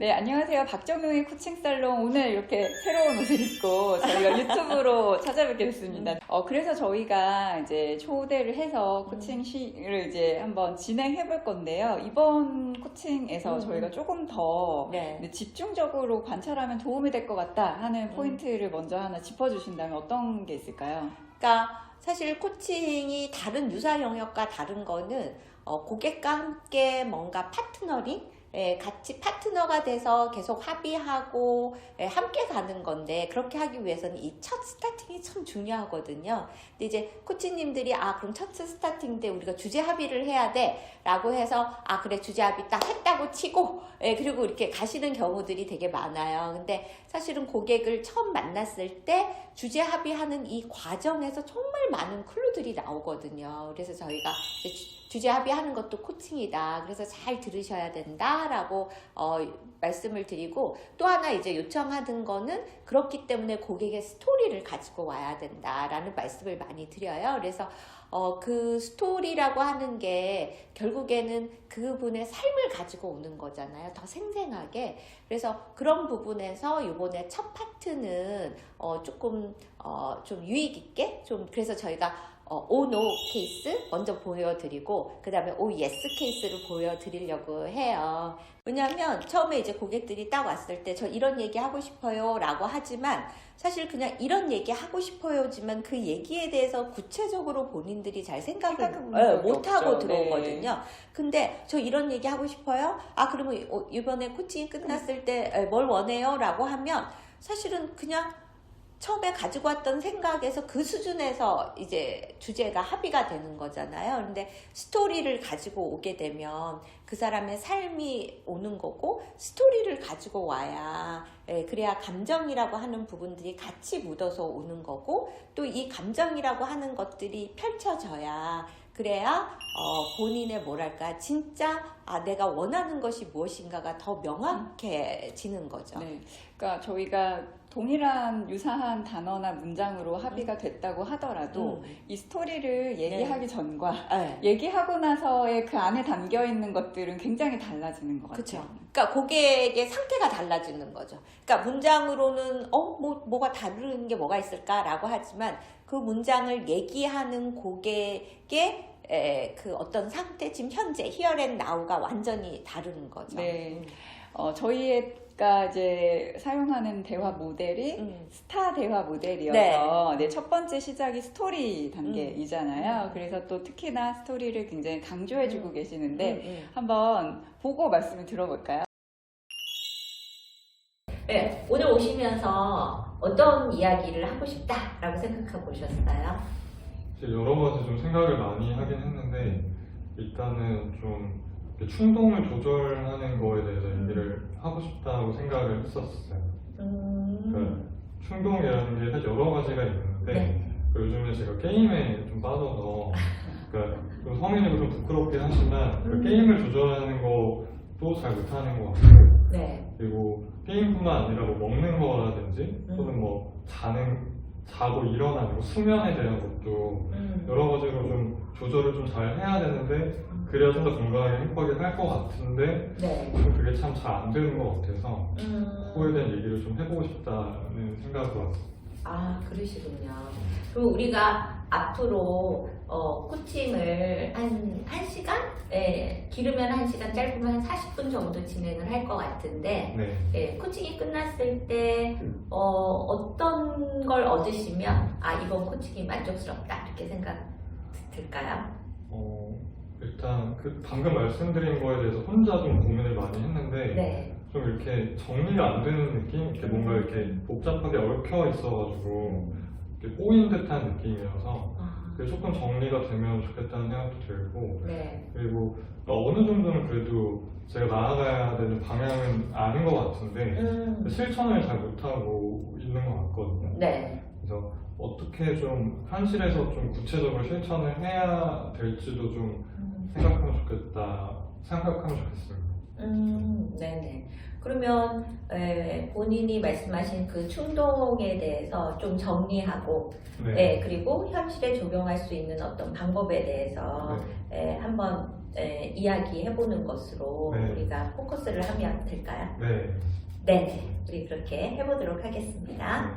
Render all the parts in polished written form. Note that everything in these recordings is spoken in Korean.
네, 안녕하세요. 박정용의 코칭 살롱. 오늘 이렇게 새로운 옷을 입고 저희가 유튜브로 찾아뵙게 됐습니다. 그래서 저희가 이제 초대를 해서 코칭을 이제 한번 진행해 볼 건데요. 이번 코칭에서 저희가 조금 더 집중적으로 관찰하면 도움이 될 것 같다 하는 포인트를 먼저 하나 짚어주신다면 어떤 게 있을까요? 그러니까 사실 코칭이 다른 유사 영역과 다른 거는 고객과 함께 뭔가 파트너링, 같이 파트너가 돼서 계속 합의하고 함께 가는 건데, 그렇게 하기 위해서는 이 첫 스타팅이 참 중요하거든요. 근데 이제 코치님들이 그럼 첫 스타팅 때 우리가 주제 합의를 해야 돼 라고 해서 그래 주제 합의 딱 했다고 치고 그리고 이렇게 가시는 경우들이 되게 많아요. 근데 사실은 고객을 처음 만났을 때 주제 합의하는 이 과정에서 정말 많은 클루들이 나오거든요. 그래서 저희가 이제 주제 합의하는 것도 코칭이다. 그래서 잘 들으셔야 된다라고 말씀을 드리고, 또 하나 이제 요청하는 거는 그렇기 때문에 고객의 스토리를 가지고 와야 된다라는 말씀을 많이 드려요. 그래서 그 스토리라고 하는 게 결국에는 그분의 삶을 가지고 오는 거잖아요. 더 생생하게. 그래서 그런 부분에서 요번에 첫 파트는 조금 좀 유익 있게 그래서 저희가 O, No 케이스 먼저 보여드리고 그 다음에 O, Yes 케이스를 보여드리려고 해요. 왜냐하면 처음에 이제 고객들이 딱 왔을 때 저 이런 얘기 하고 싶어요 라고 하지만, 사실 그냥 이런 얘기 하고 싶어요지만 그 얘기에 대해서 구체적으로 본인들이 잘 생각을 못하고 들어오거든요. 근데 저 이런 얘기 하고 싶어요? 그러면 이번에 코칭이 끝났을 때 뭘 원해요? 라고 하면 사실은 그냥 처음에 가지고 왔던 생각에서 그 수준에서 이제 주제가 합의가 되는 거잖아요. 근데 스토리를 가지고 오게 되면 그 사람의 삶이 오는 거고, 스토리를 가지고 와야 그래야 감정이라고 하는 부분들이 같이 묻어서 오는 거고, 또 이 감정이라고 하는 것들이 펼쳐져야 그래야 본인의 진짜 내가 원하는 것이 무엇인가가 더 명확해지는 거죠. 네, 그러니까 저희가 동일한 유사한 단어나 문장으로 합의가 됐다고 하더라도 이 스토리를 얘기하기 전과 얘기하고 나서의 그 안에 담겨 있는 것들은 굉장히 달라지는 것 같아요. 그렇죠. 그러니까 고객의 상태가 달라지는 거죠. 그러니까 문장으로는 뭐가 다른 게 뭐가 있을까라고 하지만, 그 문장을 얘기하는 고객의 그 어떤 상태, 지금 현재 here and now가 완전히 다른 거죠. 네. 저희가 이제 사용하는 대화 모델이 스타 대화 모델이어서 첫 번째 시작이 스토리 단계이잖아요. 그래서 또 특히나 스토리를 굉장히 강조해주고 계시는데 한번 보고 말씀을 들어볼까요? 네, 오늘 오시면서 어떤 이야기를 하고 싶다라고 생각해 보셨어요? 여러 가지 좀 생각을 많이 하긴 했는데, 일단은 좀 충동을 조절하는 거에 대해서 얘기를 하고 싶다고 생각을 했었어요. 그러니까 충동이라는 게 사실 여러 가지가 있는데, 요즘에 제가 게임에 좀 빠져서, 그러니까 좀 성인이고 좀 부끄럽긴 하지만 그 게임을 조절하는 것도 잘 못하는 것 같고, 그리고 게임뿐만 아니라 뭐 먹는 거라든지 또는 뭐 자고 일어나는 수면에 대한 것도 여러 가지로 좀 조절을 좀 잘 해야 되는데, 그래야 좀 더 건강하게 행복하게 살 것 같은데 좀 그게 참 잘 안 되는 것 같아서 그거에 대한 얘기를 좀 해보고 싶다는 생각으로 왔습니다. 그러시군요. 그럼 우리가 앞으로 코칭을 한 1시간? 길으면 1시간, 짧으면 한 40분 정도 진행을 할 것 같은데, 코칭이 끝났을 때 어떤 걸 얻으시면 이번 코칭이 만족스럽다 이렇게 생각 들까요? 일단 방금 말씀드린 거에 대해서 혼자 좀 고민을 많이 했는데, 좀 이렇게 정리가 안 되는 느낌? 이렇게 뭔가 이렇게 복잡하게 얽혀 있어가지고 이렇게 꼬인 듯한 느낌이어서 그게 조금 정리가 되면 좋겠다는 생각도 들고, 그리고 어느 정도는 그래도 제가 나아가야 되는 방향은 아는 것 같은데 실천을 잘 못하고 있는 것 같거든요. 그래서 어떻게 좀 현실에서 좀 구체적으로 실천을 해야 될지도 좀 생각하면 좋겠습니다. 네네. 그러면 본인이 말씀하신 그 충동에 대해서 좀 정리하고, 그리고 현실에 적용할 수 있는 어떤 방법에 대해서 한번 이야기해보는 것으로 네. 우리가 포커스를 하면 될까요? 네. 네, 우리 그렇게 해보도록 하겠습니다.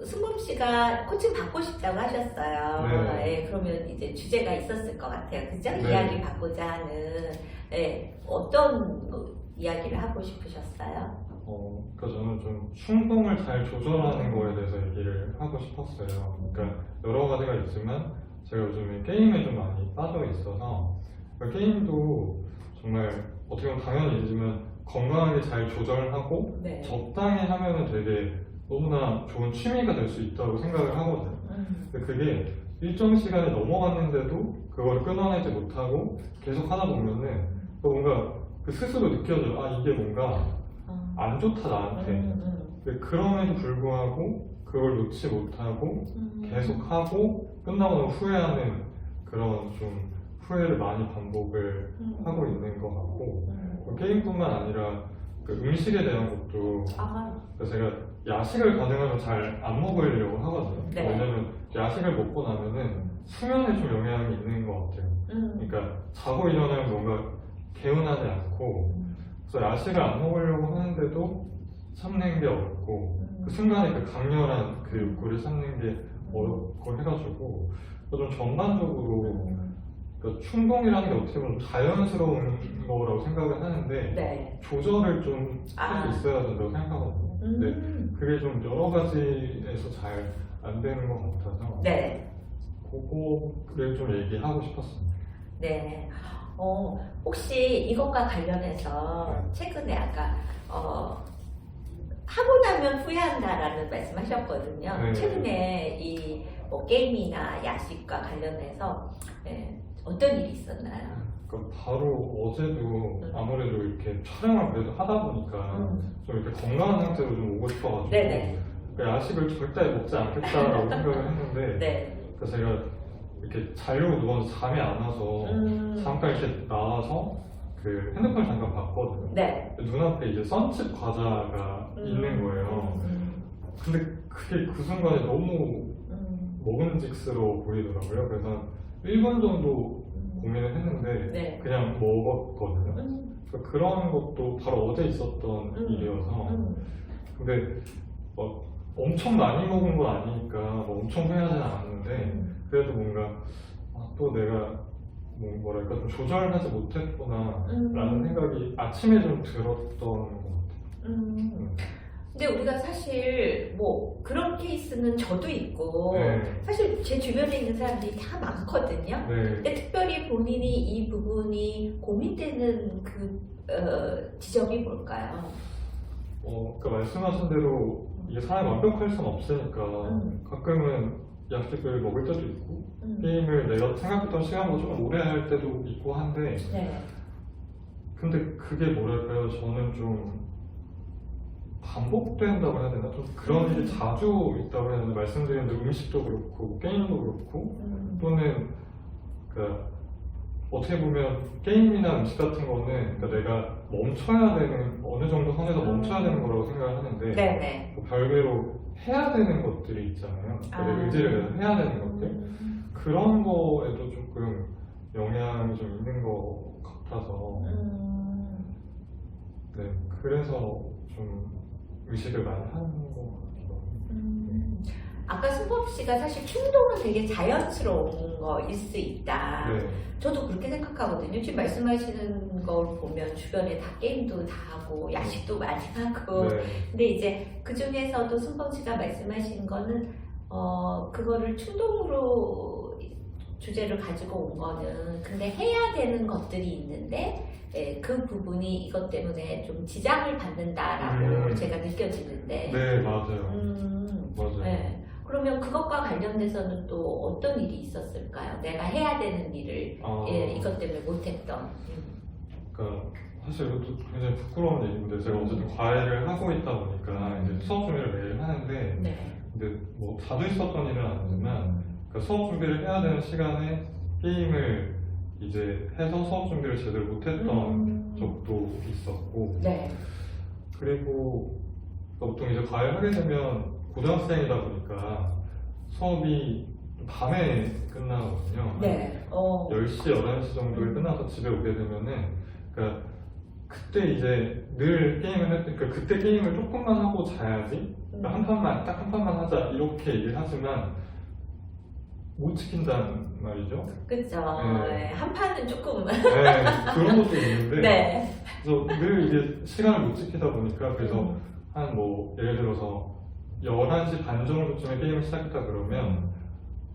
승범 씨가 코칭 받고 싶다고 하셨어요. 네. 예, 그러면 이제 주제가 있었을 것 같아요. 그죠? 네. 이야기 받고자 하는 어떤 이야기를 하고 싶으셨어요? 그러니까 저는 좀 충동을 잘 조절하는 거에 대해서 얘기를 하고 싶었어요. 그러니까 여러 가지가 있지만 제가 요즘에 게임에 좀 많이 빠져 있어서 그러니까 게임도 정말 어떻게 보면 당연히 얘기지만 건강하게 잘 조절하고 네. 적당히 하면은 되게 너무나 좋은 취미가 될 수 있다고 생각을 하거든요. 근데 그게 일정 시간이 넘어갔는데도 그걸 끊어내지 못하고 계속 하다 보면은 뭔가 그 스스로 느껴져요. 아, 이게 뭔가 안 좋다 나한테. 근데 그럼에도 불구하고 그걸 놓지 못하고 계속 하고 끝나고 나면 후회하는 그런 좀 후회를 많이 반복을 하고 있는 것 같고 게임뿐만 아니라 그 음식에 대한 것도 그래서 제가 야식을 가능하면 잘 안 먹으려고 하거든요. 네. 왜냐면 야식을 먹고 나면은 수면에 좀 영향이 있는 것 같아요. 그러니까 자고 일어나면 뭔가 개운하지 않고 그래서 야식을 안 먹으려고 하는데도 참는 게 어렵고 그 순간에 그 강렬한 그 욕구를 참는 게 어렵고 해가지고 좀 전반적으로 그러니까 충동이라는 게 어떻게 보면 자연스러운 거라고 생각을 하는데 네. 조절을 좀 할 수 있어야 된다고 생각하거든요. 근데 그게 좀 여러 가지에서 잘 안 되는 것 같아서 네. 그거를 좀 얘기하고 싶었습니다. 네. 혹시 이것과 관련해서 네. 최근에 아까 하고 나면 후회한다라는 말씀하셨거든요. 네. 최근에 이 게임이나 야식과 관련해서 어떤 일이 있었나요? 그러니까 바로 어제도 아무래도 이렇게 촬영을 그래도 하다 보니까 좀 이렇게 건강한 상태로 좀 오고 싶어가지고 네네. 그러니까 야식을 절대 먹지 않겠다라고 생각을 했는데 네. 그래서 제가 이렇게 자려고 누워서 잠이 안 와서 잠깐 이렇게 나와서 그 핸드폰을 잠깐 봤거든요. 네. 눈앞에 이제 썬칩 과자가 있는 거예요. 근데 그게 그 순간에 너무 먹음직스러워 보이더라고요. 그래서 1분 정도 고민을 했는데 네. 그냥 먹었거든요. 그러니까 그런 것도 바로 어제 있었던 일이어서 근데 막 엄청 많이 먹은 건 아니니까 뭐 엄청 후회하지는 않았는데 그래도 뭔가 또 내가 뭐랄까 좀 조절하지 못했구나 라는 생각이 아침에 좀 들었던 것 같아요. 근데 우리가 사실 그런 케이스는 저도 있고 네. 사실 제 주변에 있는 사람들이 다 많거든요. 네. 근데 특별히 본인이 이 부분이 고민되는 그 지점이 뭘까요? 그러니까 말씀하신 대로 이게 사람이 완벽할 순 없으니까 가끔은 야식을 먹을 때도 있고 게임을 내가 생각했던 시간보다 좀 오래 할 때도 있고 한데 네. 근데 그게 뭐랄까요 저는 좀 반복된다고 해야 되나? 좀 그런 일이 자주 있다고 해야 되나? 말씀드린 대로 음식도 그렇고 게임도 그렇고 또는 그러니까 어떻게 보면 게임이나 음식 같은 거는 그러니까 내가 멈춰야 되는 어느 정도 선에서 멈춰야 되는 거라고 생각을 하는데 네네. 뭐 별개로 해야 되는 것들이 있잖아요. 그러니까 내 의지를 내서 해야 되는 것들 그런 거에도 조금 영향이 좀 있는 것 같아서 네 그래서 좀 의식을 많이 하는 것 같기도 하고 아까 승범 씨가 사실 충동은 되게 자연스러운 거일 수 있다. 네. 저도 그렇게 생각하거든요. 지금 말씀하시는 걸 보면 주변에 다 게임도 다 하고 야식도 많이 하고 네. 근데 이제 그 중에서도 승범 씨가 말씀하신 거는 그거를 충동으로 주제를 가지고 온 거는 근데 해야 되는 것들이 있는데 그 부분이 이것 때문에 좀 지장을 받는다라고 제가 느껴지는데 네, 맞아요. 맞아요. 네. 그러면 그것과 관련돼서는 또 어떤 일이 있었을까요? 내가 해야 되는 일을 이것 때문에 못했던. 그러니까 사실 이것도 굉장히 부끄러운 얘기인데 제가 어쨌든 과외를 하고 있다 보니까 이제 수업 준비를 매일 하는데 네. 근데 뭐 자주 있었던 일은 아니지만 그러니까 수업 준비를 해야 되는 시간에 게임을 이제 해서 수업 준비를 제대로 못했던 적도 있었고 네. 그리고 보통 이제 과외를 하게 되면 고등학생이다 보니까 수업이 밤에 끝나거든요. 네. 10시, 11시 정도에 끝나서 집에 오게 되면은 그러니까 그때 이제 늘 게임을 그러니까 그때 게임을 조금만 하고 자야지 그러니까 한 판만 딱 한 판만 하자 이렇게 얘기를 하지만 못 지킨다는 말이죠. 그쵸. 네. 한 판은 조금. 네, 그런 것도 있는데 네. 그래서 늘 이게 시간을 못 지키다 보니까 그래서 음. 한 뭐 예를 들어서 11시 반 정도쯤에 게임을 시작했다 그러면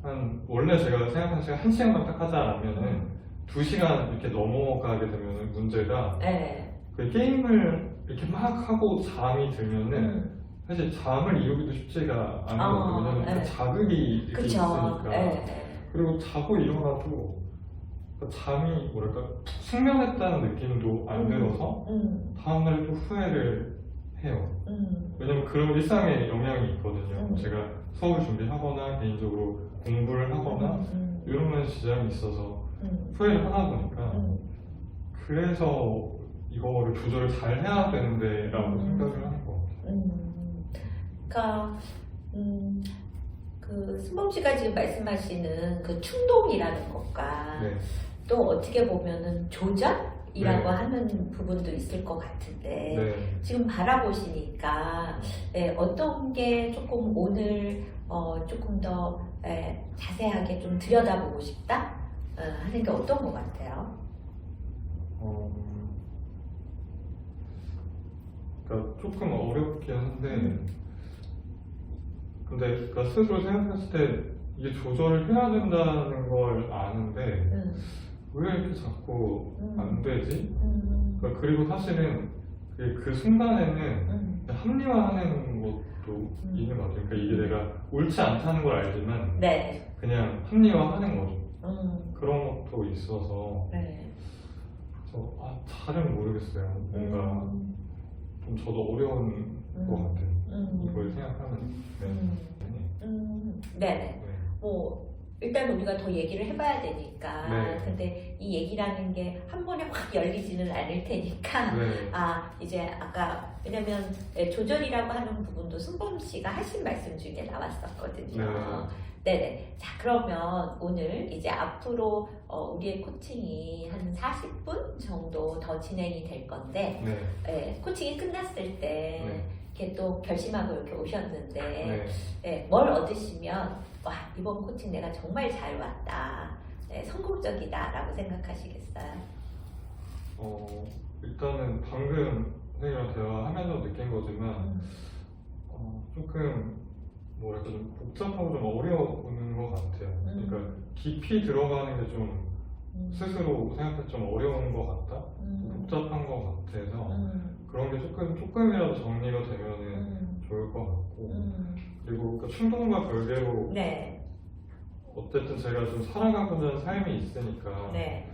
한 원래 제가 생각한 시간 1시간만 딱 하자라면은 2시간 이렇게 넘어가게 되면은 문제가 네. 그 게임을 이렇게 막 하고 잠이 들면은 사실 잠을 이루기도 쉽지가 않거든요. 왜냐면 네. 그 자극이 이렇게 그쵸. 있으니까. 네. 그리고 자고 일어나도 그 잠이 뭐랄까 숙면했다는 느낌도 안 들어서 다음날에 또 후회를 해요. 왜냐면 그런 일상에 영향이 있거든요. 제가 수업을 준비하거나 개인적으로 공부를 하거나 이런 면에서 지장이 있어서 후회를 하다 보니까 그래서 이거를 조절을 잘 해야 되는데 라고 생각을 하는 것 같아요. 그러니까 그 순범 씨가 지금 말씀하시는 그 충동이라는 것과 네. 또 어떻게 보면은 조절이라고 네. 하는 부분도 있을 것 같은데 네. 지금 바라보시니까 어떤 게 조금 오늘 조금 더 자세하게 좀 들여다보고 싶다 하는 게 어떤 것 같아요? 그러니까 조금 어렵긴 한데 근데 그러니까 스스로 생각했을 때 이게 조절을 해야 된다는 걸 아는데 왜 이렇게 자꾸 안 되지? 그러니까 그리고 사실은 그 순간에는 합리화하는 것도 있는 것 같아요. 그러니까 이게 내가 옳지 않다는 걸 알지만 네. 그냥 합리화하는 거죠. 그런 것도 있어서 네. 그래서 잘은 모르겠어요. 뭔가 좀 저도 어려운 것 같아요. 이걸 생각하는 네. 네. 뭐 일단 우리가 더 얘기를 해봐야 되니까. 네. 근데 이 얘기라는 게 한 번에 확 열리지는 않을 테니까. 네. 이제 아까 왜냐면 조절이라고 하는 부분도 순범 씨가 하신 말씀 중에 나왔었거든요. 네네. 자, 그러면 오늘 이제 앞으로 우리의 코칭이 한 40분 정도 더 진행이 될 건데, 코칭이 끝났을 때 이렇게 또 결심하고 이렇게 오셨는데, 뭘 얻으시면 와, 이번 코칭 내가 정말 잘 왔다, 성공적이다라고 생각하시겠어요? 일단은 방금 선생님이랑 대화하면서 느낀 거지만 조금 뭐랄까 좀 복잡하고 좀 어려운 것 같아요. 그러니까 깊이 들어가는 게 좀 스스로 생각할 때 좀 어려운 것 같다, 복잡한 것 같아서 그런 게 조금이라도 정리가 되면은 좋을 것 같고 그리고 그 충동과 별개로 네. 어쨌든 제가 좀 살아가고자 하는 삶이 있으니까 네.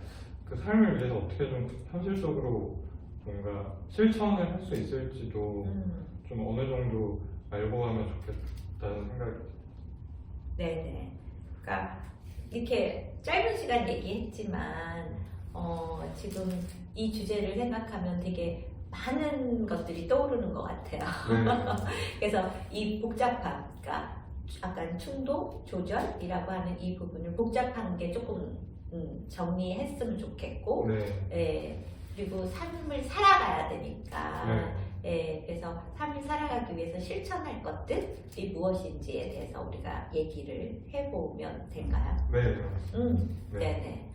그 삶을 위해서 어떻게 좀 현실적으로 뭔가 실천을 할 수 있을지도 좀 어느 정도 알고 가면 좋겠다는 생각이 들어요. 네네. 그러니까 이렇게 짧은 시간 얘기했지만 지금 이 주제를 생각하면 되게 많은 것들이 떠오르는 것 같아요. 그래서 이 복잡함, 그러니까 약간 충동, 조절이라고 하는 이 부분을 복잡한 게 조금 정리했으면 좋겠고, 그리고 삶을 살아가야 되니까, 그래서 삶을 살아가기 위해서 실천할 것들이 무엇인지에 대해서 우리가 얘기를 해보면 될까요? 네. 네네.